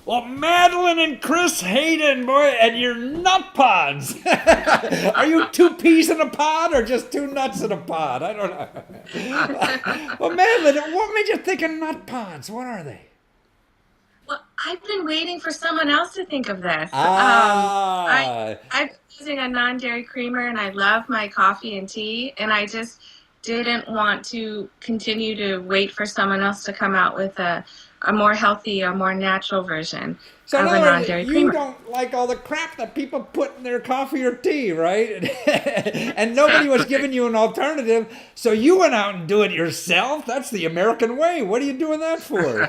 Well, Madeline and Chris Hayden, boy, and your nut pods. Are you two peas in a pod or just two nuts in a pod? I don't know. Well, Madeline, what made you think of nut pods? What are they? Well, I've been waiting for someone else to think of this. Ah, I'm using a non-dairy creamer, and I love my coffee and tea, and I just didn't want to continue to wait for someone else to come out with a more healthy, a more natural version so in of a other words, non-dairy you creamer. don't like all the crap that people put in their coffee or tea, right? And nobody was giving you an alternative, so you went out and do it yourself. That's the American way. What are you doing that for?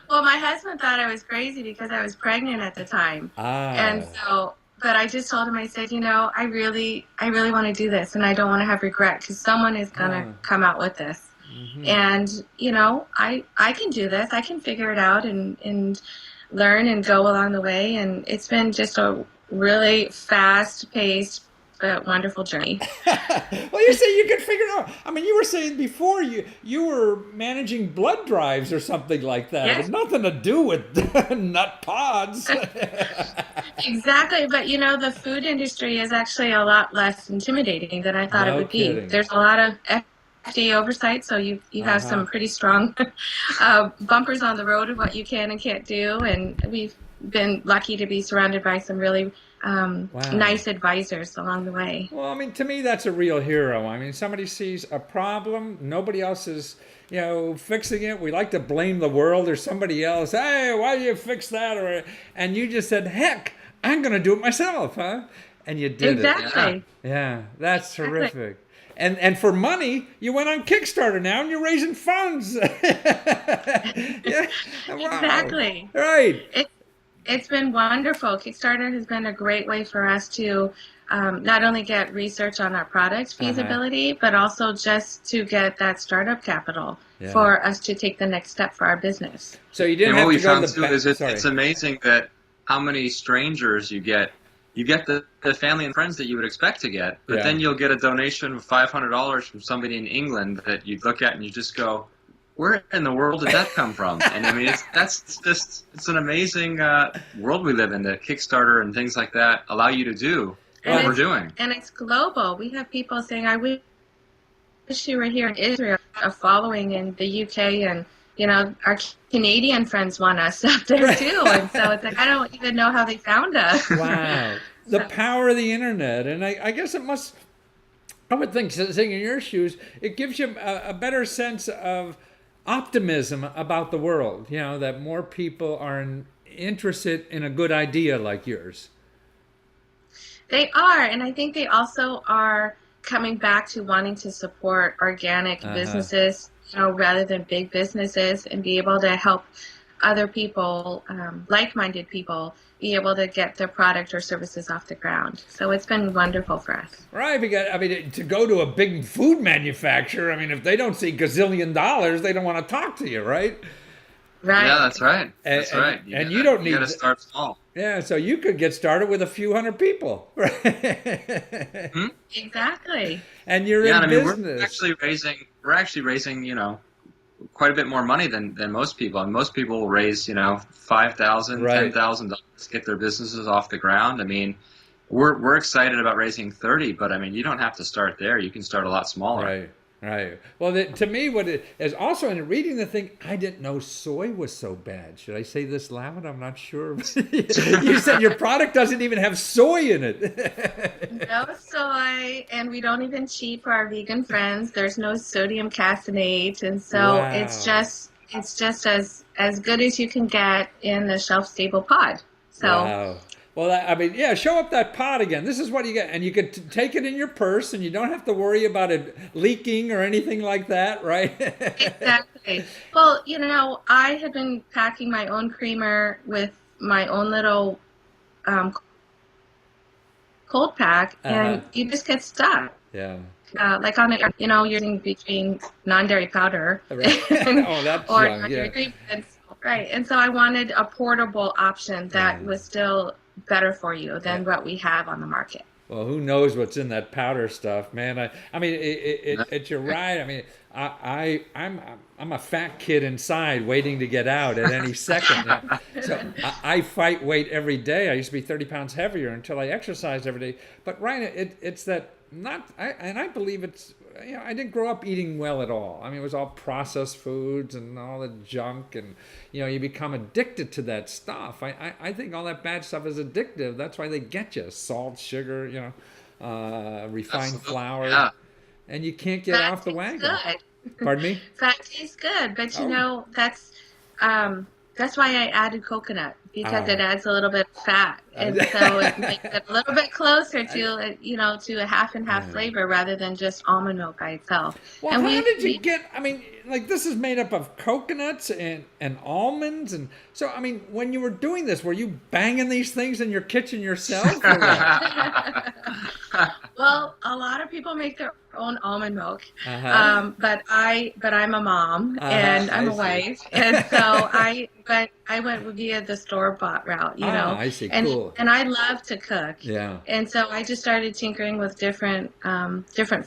Well, my husband thought I was crazy because I was pregnant at the time. And Ah, so, but I just told him, I said, I really want to do this, and I don't want to have regret because someone is going to ah. come out with this. And, I can do this. I can figure it out and learn and go along the way. And it's been just a really fast paced, but wonderful journey. Well, you say you could figure it out. I mean, you were saying before you were managing blood drives or something like that. It had Yes. nothing to do with nut pods. Exactly, but the food industry is actually a lot less intimidating than I thought it No would be. kidding. There's a lot of FDA oversight, so you have Uh-huh. some pretty strong bumpers on the road of what you can and can't do, and we've been lucky to be surrounded by some really Wow. nice advisors along the way. Well, I mean, to me, that's a real hero. I mean, somebody sees a problem, nobody else is, fixing it. We like to blame the world or somebody else. Hey, why do you fix that? And you just said, heck, I'm going to do it myself, huh? And you did it. Yeah. Exactly, Yeah, that's exactly, terrific. And for money, you went on Kickstarter now and you're raising funds. Yeah, wow. exactly. Right. It's been wonderful. Kickstarter has been a great way for us to not only get research on our product Uh-huh. feasibility, but also just to get that startup capital Yeah. for us to take the next step for our business. So you didn't And what have we to go found to the too bank. is Sorry. it's amazing that how many strangers you get. You get the family and friends that you would expect to get, but Yeah. then you'll get a donation of $500 from somebody in England that you look at and you just go, "Where in the world did that come from?" And I mean, it's an amazing world we live in that Kickstarter and things like that allow you to do And what we're Well, it's doing. and it's global. We have people saying, "I wish you were here in Israel." A following in the UK, and our Canadian friends want us up there too. And so it's like I don't even know how they found us. wow. The So power of the internet. And I guess it must, I would think, sitting in your shoes, it gives you a better sense of optimism about the world, that more people are interested in a good idea like yours. they are, and I think they also are coming back to wanting to support organic Uh huh. businesses, rather than big businesses, and be able to help other people, like-minded people, be able to get their product or services off the ground. So it's been wonderful for us. Right, because I mean, to go to a big food manufacturer, I mean, if they don't see gazillion dollars, they don't want to talk to you, right? Yeah, Right. that's right. And That's and, right. and you don't You need, gotta start small. yeah. So you could get started with a few hundred people, right? Hmm? Exactly. And you're Yeah, and in I mean business. we're actually raising quite a bit more money than most people. And most people will raise, $5,000, Right, $10,000 to get their businesses off the ground. I mean, we're excited about raising 30, but I mean, you don't have to start there. You can start a lot smaller. right, right. Well, to me, what it is also in reading the thing, I didn't know soy was so bad. Should I say this loud? I'm not sure. You said your product doesn't even have soy in it. No soy, and we don't even cheat for our vegan friends. There's no sodium caseinate, and so it's Wow. just it's just as good as you can get in the shelf stable pod. So Wow. Well, I mean, yeah, show up that pot again. This is what you get. And you could take it in your purse and you don't have to worry about it leaking or anything like that, right? exactly. Well, I had been packing my own creamer with my own little um, cold pack, Uh-huh. and you just get stuck. Yeah. Like you're using between non-dairy powder Right. and, Oh, that's or young. non-dairy Yeah. cream. Right. And so I wanted a portable option Yeah. that was still better for you Yeah. than what we have on the market. Well, who knows what's in that powder stuff, man? I mean, you're right. I mean, I'm a fat kid inside, waiting to get out at any second. So I fight weight every day. I used to be 30 pounds heavier until I exercised every day. But right, it's that not. I believe it's. I didn't grow up eating well at all. I mean, it was all processed foods and all the junk, and you become addicted to that stuff. I think all that bad stuff is addictive. That's why they get you salt, sugar, refined Absolutely. flour, Yeah. and you can't get Fat off the tastes wagon. good. Pardon me? Fat tastes good, but Oh. that's why I added coconut, because it Ah. adds a little bit of fat, and so it makes it a little bit closer to a half and half Yeah. flavor rather than just almond milk by itself. Well, And how did you get? I mean, like this is made up of coconuts and almonds, and so I mean, when you were doing this, were you banging these things in your kitchen yourself? Or what? Well, a lot of people make their own almond milk, Uh-huh. but I'm a mom Uh-huh, and I'm I a see. wife, and so I went via the store bought route, I see. and Cool. and I love to cook, Yeah. and so I just started tinkering with different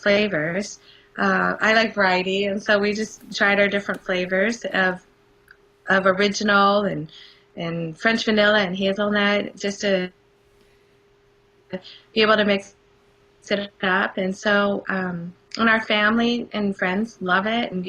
flavors. I like variety, and so we just tried our different flavors of original and French vanilla and hazelnut, just to be able to mix it up. And so, and our family and friends love it, and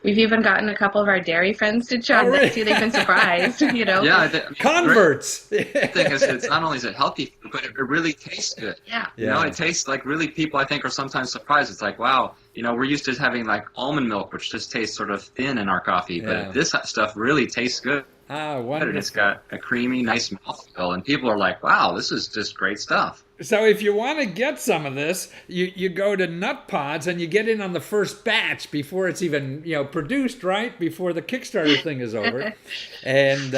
we've even gotten a couple of our dairy friends to try Oh, really? it too. They've been surprised, Yeah, I mean, Converts. the thing is, it's not only is it healthy food, but it really tastes good. Yeah. Yeah. It tastes like really people I think are sometimes surprised. It's like, wow, we're used to having like almond milk, which just tastes sort of thin in our coffee, Yeah. but this stuff really tastes good. Ah, And wonderful. it's got a creamy, nice mouthfeel, and people are like, wow, this is just great stuff. So if you want to get some of this, you go to Nut Pods and you get in on the first batch before it's even produced, right? Before the Kickstarter thing is over, and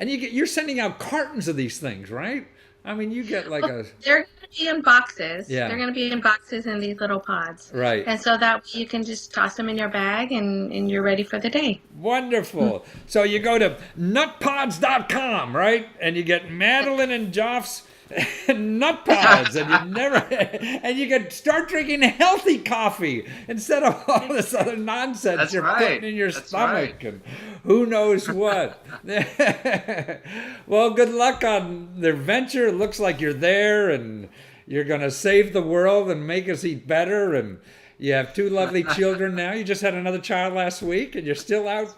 you're sending out cartons of these things, right? I mean, you get like a They're going to be in boxes. Yeah. They're going to be in boxes in these little pods. right. And so that way you can just toss them in your bag, and you're ready for the day. Wonderful. So you go to nutpods.com, right? And you get Madeline and Joff's Nut Pods, and you can start drinking healthy coffee instead of all this other nonsense That's you're right. putting in your That's stomach right. and who knows what. Well, good luck on their venture. It looks like you're there and you're going to save the world and make us eat better, and you have two lovely children now. You just had another child last week, and you're still out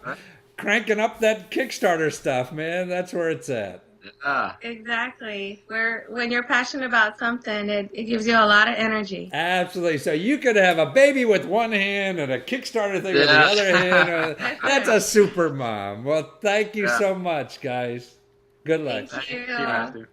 cranking up that Kickstarter stuff, man. That's where it's at. Yeah. Exactly. When you're passionate about something, it gives you a lot of energy. Absolutely. So you could have a baby with one hand and a Kickstarter thing with the Yeah. other hand. That's a super mom. Well, thank you Yeah. so much, guys. Good luck. Thank you. You have to.